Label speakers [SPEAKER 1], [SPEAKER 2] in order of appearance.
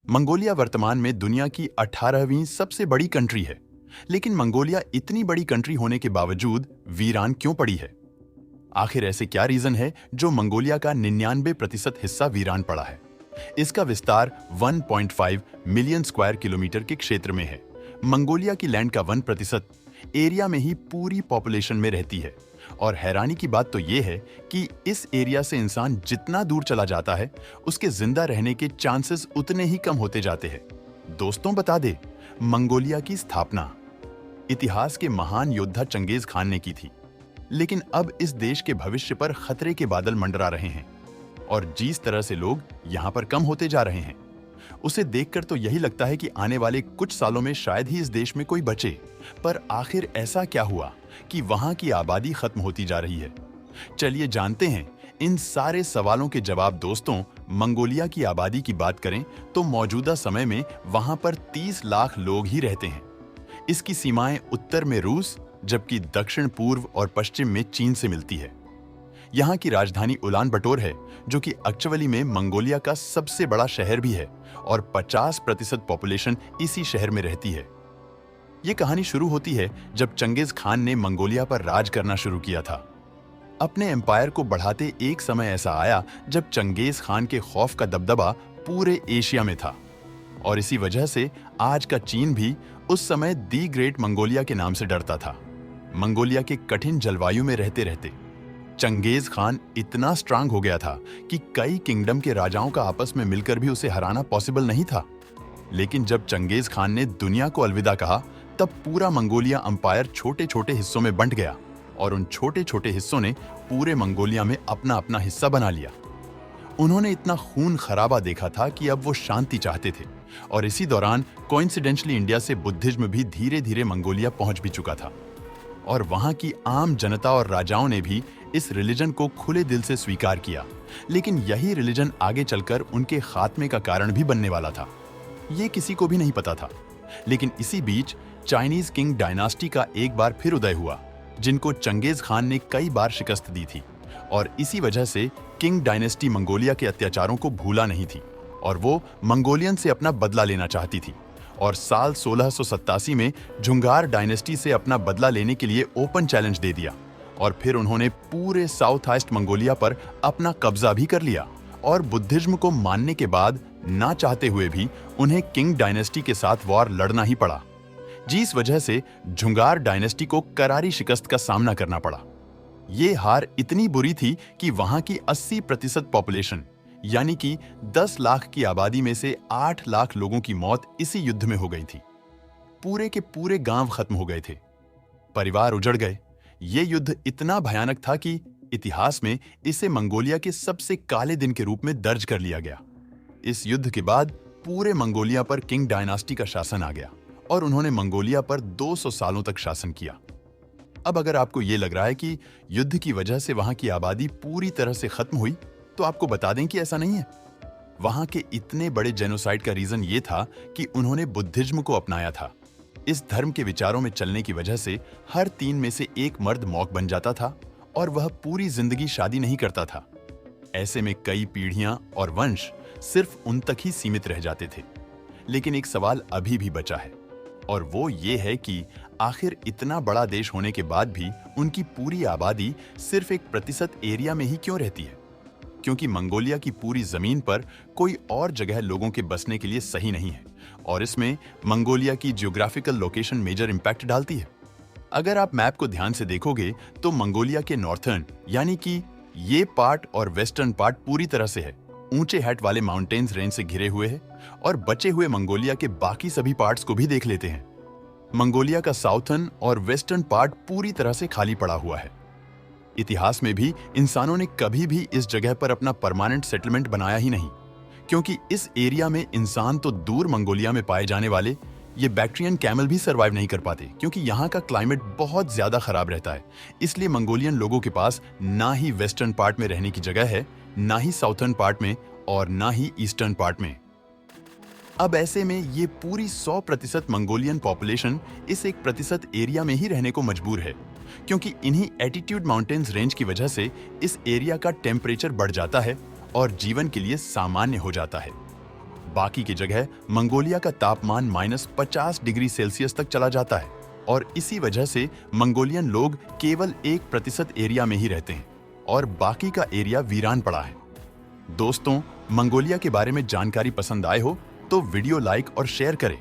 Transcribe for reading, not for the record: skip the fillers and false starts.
[SPEAKER 1] Mongolia वर्तमान में दुनिया की 18वीं सबसे बड़ी कंट्री है। लेकिन मंगोलिया इतनी बड़ी कंट्री होने के बावजूद वीरान क्यों पड़ी है? आखिर ऐसे क्या रीजन है जो मंगोलिया का 99% हिस्सा वीरान पड़ा है? इसका विस्तार 1.5 मिलियन स्क्वायर किलोमीटर के क्षेत्र में है। मंगोलिया की लैंड का 1% एरिया में ही पूरी पॉपुलेशन में रहती है। और हैरानी की बात तो यह है कि इस एरिया से इंसान जितना दूर चला जाता है, उसके जिंदा रहने के चांसेस उतने ही कम होते जाते हैं। दोस्तों, बता दे, मंगोलिया की स्थापना इतिहास के महान योद्धा चंगेज खान ने की थी। लेकिन अब इस देश के भविष्य पर खतरे के बादल मंडरा रहे हैं और जिस तरह से लोग यहां पर कम होते जा रहे हैं, उसे देखकर तो यही लगता है कि आने वाले कुछ सालों में शायद ही इस देश में कोई बचे। पर आखिर ऐसा क्या हुआ कि वहां की आबादी खत्म होती जा रही है? चलिए जानते हैं इन सारे सवालों के जवाब। दोस्तों, मंगोलिया की आबादी की बात करें तो मौजूदा समय में वहां पर 30 लाख लोग ही रहते हैं। इसकी सीमाएं उत्तर में रूस, जबकि दक्षिण पूर्व और पश्चिम में चीन से मिलती है। यहाँ की राजधानी उलान बटोर है, जो कि एक्चुअली में मंगोलिया का सबसे बड़ा शहर भी है और 50% पॉपुलेशन इसी शहर में रहती है। ये कहानी शुरू होती है जब चंगेज खान ने मंगोलिया पर राज करना शुरू किया था। अपने एम्पायर को बढ़ाते एक समय ऐसा आया जब चंगेज खान के खौफ का दबदबा पूरे एशिया में था। और इसी वजह से आज का चीन भी उस समय दी ग्रेट मंगोलिया के नाम से डरता था। मंगोलिया के कठिन जलवायु में रहते रहते चंगेज खान इतना स्ट्रांग हो गया था कि कई किंगडम के राजाओं का आपस में मिलकर भी उसे हराना पॉसिबल नहीं था। लेकिन जब चंगेज खान ने दुनिया को अलविदा कहा, तब पूरा मंगोलिया अंपायर छोटे छोटे हिस्सों में बंट गया और उन छोटे छोटे हिस्सों ने पूरे मंगोलिया में अपना अपना हिस्सा बना लिया। उन्होंने इतना खून खराबा देखा था कि अब वो शांति चाहते थे। और इसी दौरान कोइंसिडेंटली इंडिया से बुद्धिज्म भी धीरे धीरे मंगोलिया पहुंच भी चुका था और वहां की आम जनता और राजाओं ने भी इस रिलीजन को खुले दिल से स्वीकार किया। लेकिन यही रिलीजन आगे चलकर उनके खात्मे का कारण भी बनने वाला था, ये किसी को भी नहीं पता था। लेकिन इसी बीच चाइनीज किंग डायनास्टी का एक बार फिर उदय हुआ, जिनको चंगेज खान ने कई बार शिकस्त दी थी। और इसी वजह से किंग डायनेस्टी मंगोलिया के अत्याचारों को भूला नहीं थी और वो मंगोलियन से अपना बदला लेना चाहती थी। और साल 1687 में झुंगार डायनेस्टी से अपना बदला लेने के लिए ओपन चैलेंज दे दिया और फिर उन्होंने पूरे साउथ ईस्ट मंगोलिया पर अपना कब्जा भी कर लिया। और बुद्धिज्म को मानने के बाद ना चाहते हुए भी उन्हें किंग डायनेस्टी के साथ वॉर लड़ना ही पड़ा, जिस वजह से झुंगार डायनेस्टी को करारी शिकस्त का सामना करना पड़ा। ये हार इतनी बुरी थी कि वहां की 80% पॉपुलेशन, यानी कि 10 लाख की आबादी में से 8 लाख लोगों की मौत इसी युद्ध में हो गई थी। पूरे के पूरे गांव खत्म हो गए थे, परिवार उजड़ गए। ये युद्ध इतना भयानक था कि इतिहास में इसे मंगोलिया के सबसे काले दिन के रूप में दर्ज कर लिया गया। इस युद्ध के बाद पूरे मंगोलिया पर किंग डायनास्टी का शासन आ गया और उन्होंने मंगोलिया पर 200 सालों तक शासन किया। अब अगर आपको ये लग रहा है कि युद्ध की वजह से वहां की आबादी पूरी तरह से खत्म हुई, तो आपको बता दें कि ऐसा नहीं है। वहां के इतने बड़े जेनोसाइड का रीजन ये था कि उन्होंने बुद्धिज्म को अपनाया था। इस धर्म के विचारों में चलने की वजह से हर 3 में से एक मर्द मौक बन जाता था और वह पूरी जिंदगी शादी नहीं करता था। ऐसे में कई पीढ़ियां और वंश सिर्फ उन तक ही सीमित रह जाते थे। लेकिन एक सवाल अभी भी बचा है और वो ये है कि आखिर इतना बड़ा देश होने के बाद भी उनकी पूरी आबादी सिर्फ 1% एरिया में ही क्यों रहती है? क्योंकि मंगोलिया की पूरी जमीन पर कोई और जगह लोगों के बसने के लिए सही नहीं है और इसमें मंगोलिया की जियोग्राफिकल लोकेशन मेजर इंपैक्ट डालती है। अगर आप मैप को ध्यान से देखोगे तो मंगोलिया के नॉर्थर्न, यानी कि ये पार्ट और वेस्टर्न पार्ट पूरी तरह से है ऊंचे हैट वाले माउंटेन्स रेंज से घिरे हुए हैं और बचे हुए मंगोलिया के बाकी सभी पार्ट्स को भी देख लेते हैं। मंगोलिया का साउथर्न और वेस्टर्न पार्ट पूरी तरह से खाली पड़ा हुआ है। इतिहास में भी इंसानों ने कभी भी इस जगह पर अपना परमानेंट सेटलमेंट बनाया ही नहीं, क्योंकि इस एरिया में इंसान तो दूर मंगोलिया में पाए जाने वाले ये बैक्ट्रियन कैमल भी सर्वाइव नहीं कर पाते, क्योंकि यहाँ का क्लाइमेट बहुत ज्यादा खराब रहता है। इसलिए मंगोलियन लोगों के पास ना ही वेस्टर्न पार्ट में रहने की जगह है, ना ही साउथर्न पार्ट में और ना ही ईस्टर्न पार्ट में। अब ऐसे में ये पूरी 100% मंगोलियन पॉपुलेशन इस 1% एरिया में ही रहने को मजबूर है, क्योंकि इन्हीं एटीट्यूड माउंटेन्स रेंज की वजह से इस एरिया का टेम्परेचर बढ़ जाता है और जीवन के लिए सामान्य हो जाता है। बाकी की जगह मंगोलिया का तापमान -50 डिग्री सेल्सियस तक चला जाता है और इसी वजह से मंगोलियन लोग केवल 1% एरिया में ही रहते हैं और बाकी का एरिया वीरान पड़ा है। दोस्तों, मंगोलिया के बारे में जानकारी पसंद आए हो तो वीडियो लाइक और शेयर करें।